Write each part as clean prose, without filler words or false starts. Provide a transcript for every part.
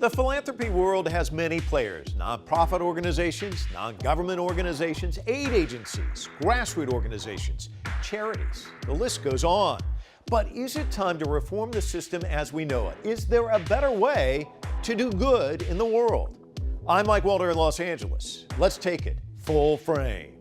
The philanthropy world has many players: nonprofit organizations, non-government organizations, aid agencies, grassroots organizations, charities. The list goes on. But is it time to reform the system as we know it? Is there a better way to do good in the world? I'm Mike Walter in Los Angeles. Let's take it full frame.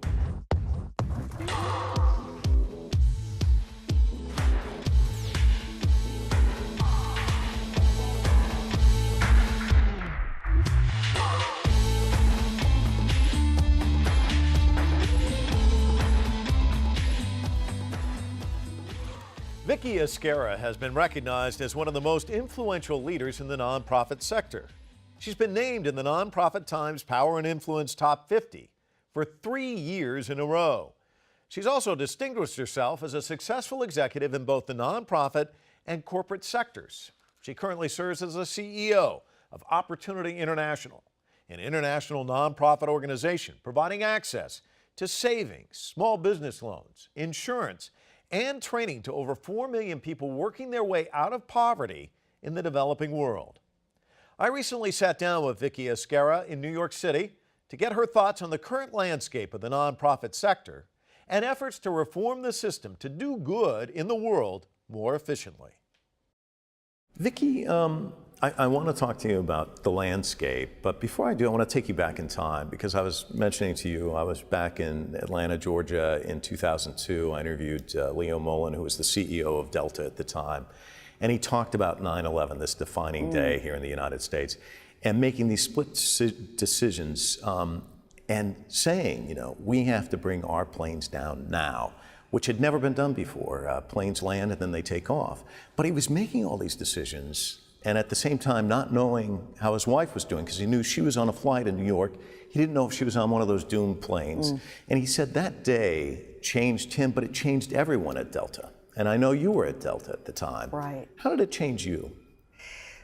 Vicky Esguerra has been recognized as one of the most influential leaders in the nonprofit sector. She's been named in the Nonprofit Times Power and Influence Top 50 for 3 years in a row. She's also distinguished herself as a successful executive in both the nonprofit and corporate sectors. She currently serves as the CEO of Opportunity International, an international nonprofit organization providing access to savings, small business loans, insurance, and training to over 4 million people working their way out of poverty in the developing world. I recently sat down with Vicky Esguerra in New York City to get her thoughts on the current landscape of the nonprofit sector and efforts to reform the system to do good in the world more efficiently. Vicky, I want to talk to you about the landscape, but before I do, I want to take you back in time because I was mentioning to you, I was back in Atlanta, Georgia in 2002. I interviewed Leo Mullen, who was the CEO of Delta at the time, and he talked about 9/11, this defining day here in the United States, and making these split decisions and saying, you know, we have to bring our planes down now, which had never been done before. Planes land and then they take off. But he was making all these decisions and at the same time not knowing how his wife was doing because he knew she was on a flight in New York. He didn't know if she was on one of those doomed planes. And he said that day changed him, but it changed everyone at Delta. And I know you were at Delta at the time. Right. How did it change you?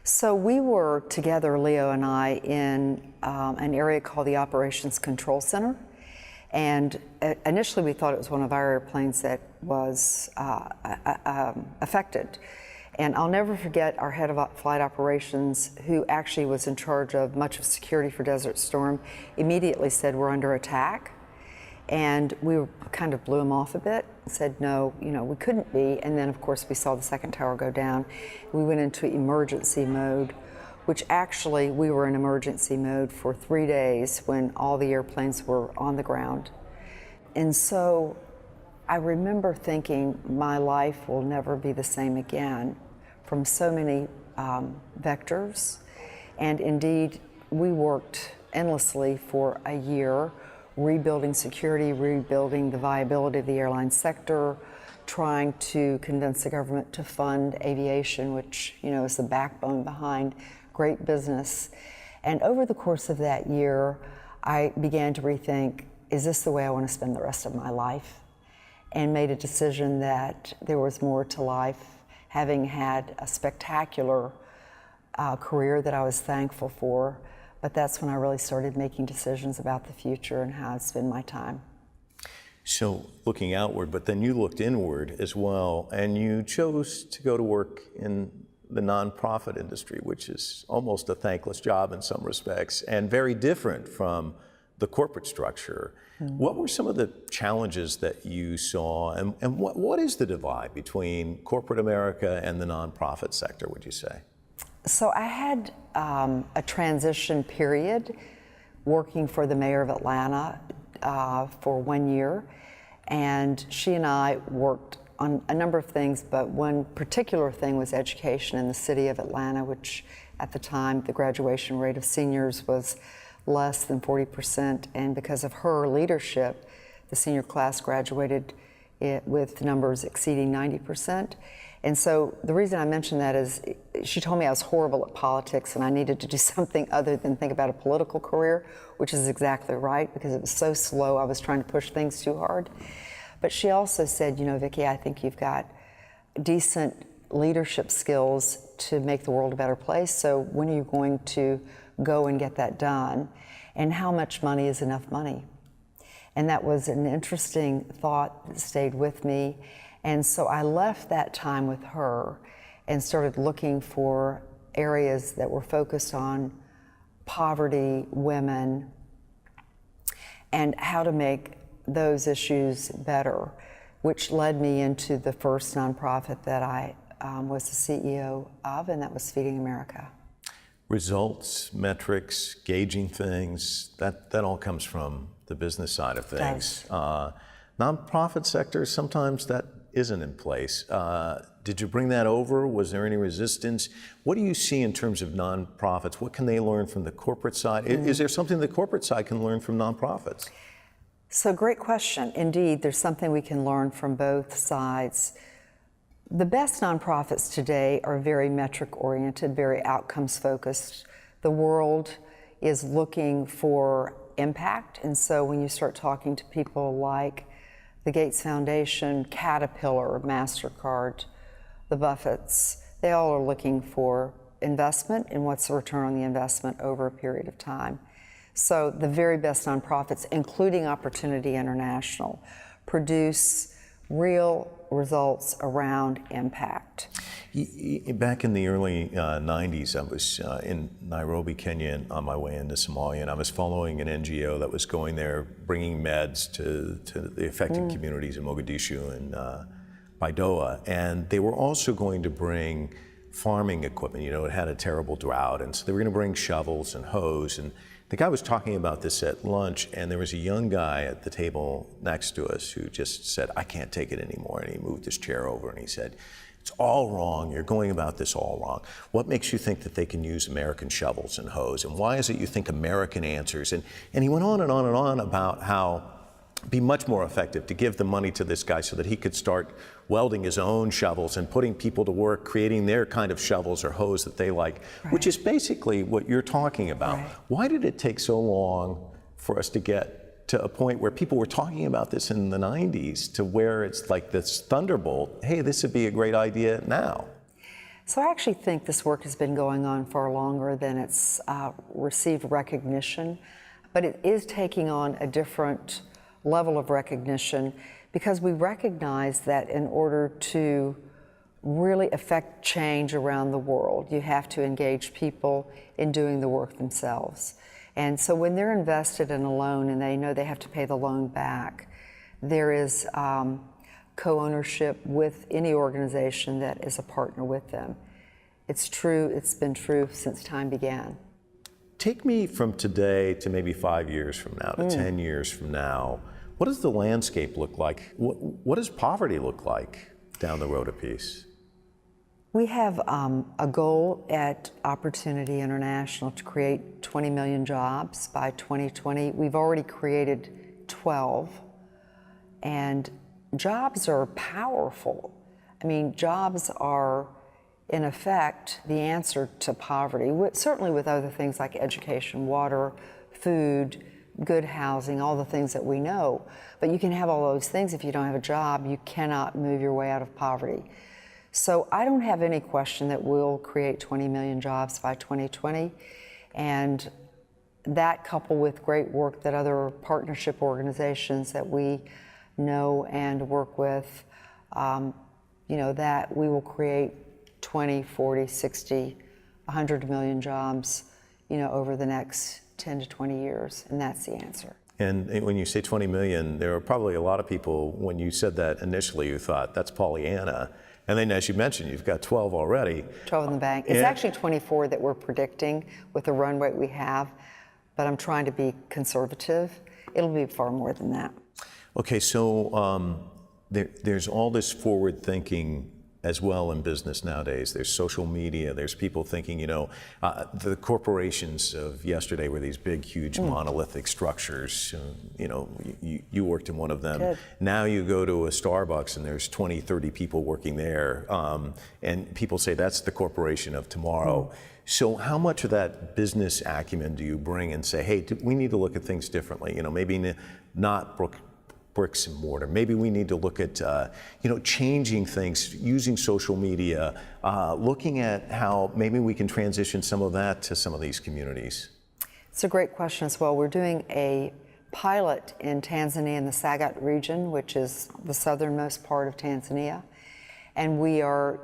So we were together, Leo and I, in an area called the Operations Control Center. And initially we thought it was one of our airplanes that was affected. And I'll never forget our head of flight operations, who actually was in charge of much of security for Desert Storm, immediately said, we're under attack. And we kind of blew him off a bit, said, no, you know, we couldn't be. And then, of course, we saw the second tower go down. We went into emergency mode, which actually we were in emergency mode for 3 days when all the airplanes were on the ground. And so I remember thinking my life will never be the same again from so many vectors. And indeed, we worked endlessly for a year, rebuilding security, rebuilding the viability of the airline sector, trying to convince the government to fund aviation, which, you know, is the backbone behind great business. And over the course of that year, I began to rethink, is this the way I want to spend the rest of my life? And made a decision that there was more to life, having had a spectacular career that I was thankful for. But that's when I really started making decisions about the future and how I'd spend my time. So looking outward, but then you looked inward as well, and you chose to go to work in the nonprofit industry, which is almost a thankless job in some respects, and very different from the corporate structure. What were some of the challenges that you saw, and what is the divide between corporate America and the nonprofit sector, would you say? So I had a transition period working for the mayor of Atlanta for 1 year, and she and I worked on a number of things, but one particular thing was education in the city of Atlanta, which at the time the graduation rate of seniors was less than 40%, and because of her leadership, the senior class graduated with numbers exceeding 90%. And so the reason I mention that is she told me I was horrible at politics and I needed to do something other than think about a political career, which is exactly right because it was so slow. I was trying to push things too hard. But she also said, you know, Vicki, I think you've got decent leadership skills to make the world a better place. So when are you going to go and get that done? And how much money is enough money? And that was an interesting thought that stayed with me. And so I left that time with her and started looking for areas that were focused on poverty, women, and how to make those issues better, which led me into the first nonprofit that I was the CEO of, and that was Feeding America. Results, metrics, gauging things, that all comes from the business side of things. Nonprofit sector, sometimes that isn't in place. Did you bring that over? Was there any resistance? What do you see in terms of nonprofits? What can they learn from the corporate side? Is there something the corporate side can learn from nonprofits? So great question. Indeed, there's something we can learn from both sides. The best nonprofits today are very metric-oriented, very outcomes-focused. The world is looking for impact, and so when you start talking to people like the Gates Foundation, Caterpillar, MasterCard, the Buffetts, they all are looking for investment and what's the return on the investment over a period of time. So the very best nonprofits, including Opportunity International, produce real results around impact. Back in the early 90s, I was in Nairobi, Kenya, on my way into Somalia, and I was following an NGO that was going there, bringing meds to the affected communities in Mogadishu and Baidoa, and they were also going to bring farming equipment. You know, it had a terrible drought, and so they were going to bring shovels and hoes, and the guy was talking about this at lunch, and there was a young guy at the table next to us who just said, "I can't take it anymore," and he moved his chair over and he said, "It's all wrong. You're going about this all wrong. What makes you think that they can use American shovels and hoes? And why is it you think American answers?" And he went on and on and on about how it'd be much more effective to give the money to this guy so that he could start welding his own shovels and putting people to work creating their kind of shovels or hoes that they like, which is basically what you're talking about. Why did it take so long for us to get to a point where people were talking about this in the 90s to where it's like this thunderbolt, hey, this would be a great idea now? So I actually think this work has been going on far longer than it's received recognition, but it is taking on a different level of recognition because we recognize that in order to really affect change around the world, you have to engage people in doing the work themselves. And so when they're invested in a loan and they know they have to pay the loan back, there is co-ownership with any organization that is a partner with them. It's true, it's been true since time began. Take me from today to maybe 5 years from now, to 10 years from now. What does the landscape look like? What does poverty look like down the road a piece? We have a goal at Opportunity International to create 20 million jobs by 2020. We've already created 12, and jobs are powerful. I mean, jobs are, in effect, the answer to poverty, certainly with other things like education, water, food, good housing, all the things that we know. But you can have all those things. If you don't have a job, you cannot move your way out of poverty. So I don't have any question that we'll create 20 million jobs by 2020. And that, coupled with great work that other partnership organizations that we know and work with, that we will create 20, 40, 60, 100 million jobs, over the next 10 to 20 years, and that's the answer. And when you say 20 million, there are probably a lot of people, when you said that initially, you thought, that's Pollyanna. And then as you mentioned, you've got 12 already. 12 in the bank. It's actually 24 that we're predicting with the run rate we have, but I'm trying to be conservative. It'll be far more than that. Okay, so there's all this forward thinking as well in business nowadays. There's social media, there's people thinking, the corporations of yesterday were these big, huge monolithic structures. You worked in one of them. Good. Now you go to a Starbucks and there's 20, 30 people working there. And people say that's the corporation of tomorrow. So how much of that business acumen do you bring and say, hey, we need to look at things differently? Maybe not bricks and mortar. Maybe we need to look at, changing things, using social media, looking at how maybe we can transition some of that to some of these communities. It's a great question as well. We're doing a pilot in Tanzania in the Sagat region, which is the southernmost part of Tanzania. And we are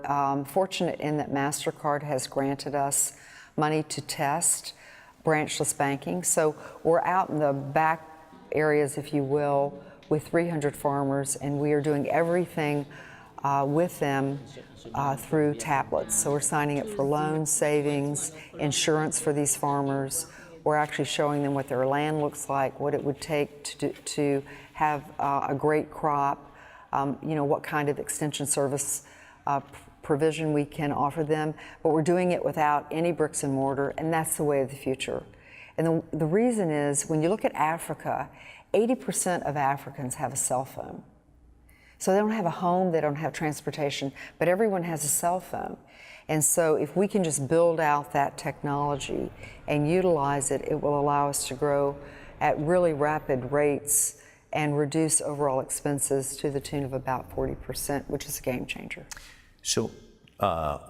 fortunate in that MasterCard has granted us money to test branchless banking. So we're out in the back areas, if you will, with 300 farmers, and we are doing everything with them through tablets. So we're signing up for loans, savings, insurance for these farmers. We're actually showing them what their land looks like, what it would take to have a great crop, what kind of extension service provision we can offer them. But we're doing it without any bricks and mortar, and that's the way of the future. And the reason is, when you look at Africa, 80% of Africans have a cell phone. So they don't have a home, they don't have transportation, but everyone has a cell phone. And so if we can just build out that technology and utilize it, it will allow us to grow at really rapid rates and reduce overall expenses to the tune of about 40%, which is a game changer. So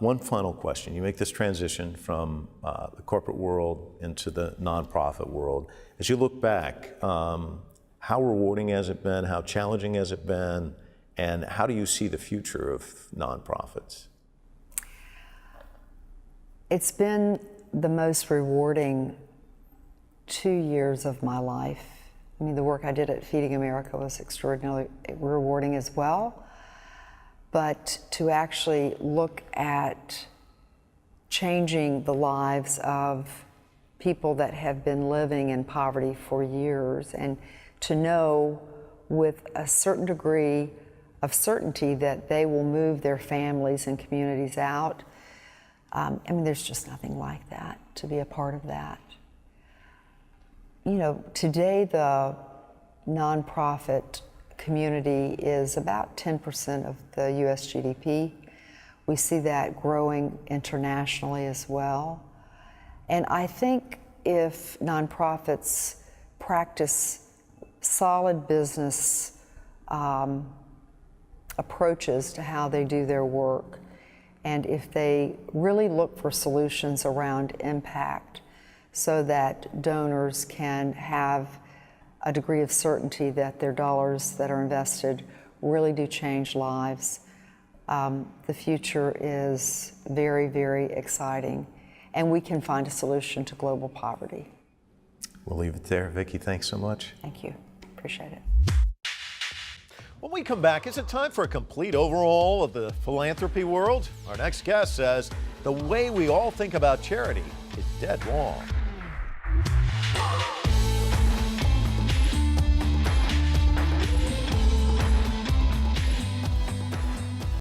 one final question. You make this transition from the corporate world into the nonprofit world. As you look back, how rewarding has it been? How challenging has it been? And how do you see the future of nonprofits? It's been the most rewarding 2 years of my life. I mean, the work I did at Feeding America was extraordinarily rewarding as well. But to actually look at changing the lives of people that have been living in poverty for years, and to know with a certain degree of certainty that they will move their families and communities out. I mean, there's just nothing like that, to be a part of that. Today the nonprofit community is about 10% of the US GDP. We see that growing internationally as well. And I think if nonprofits practice solid business approaches to how they do their work, and if they really look for solutions around impact so that donors can have a degree of certainty that their dollars that are invested really do change lives, the future is very, very exciting, and we can find a solution to global poverty. We'll leave it there. Vicki, thanks so much. Thank you. Appreciate it. When we come back, is it time for a complete overhaul of the philanthropy world? Our next guest says the way we all think about charity is dead wrong.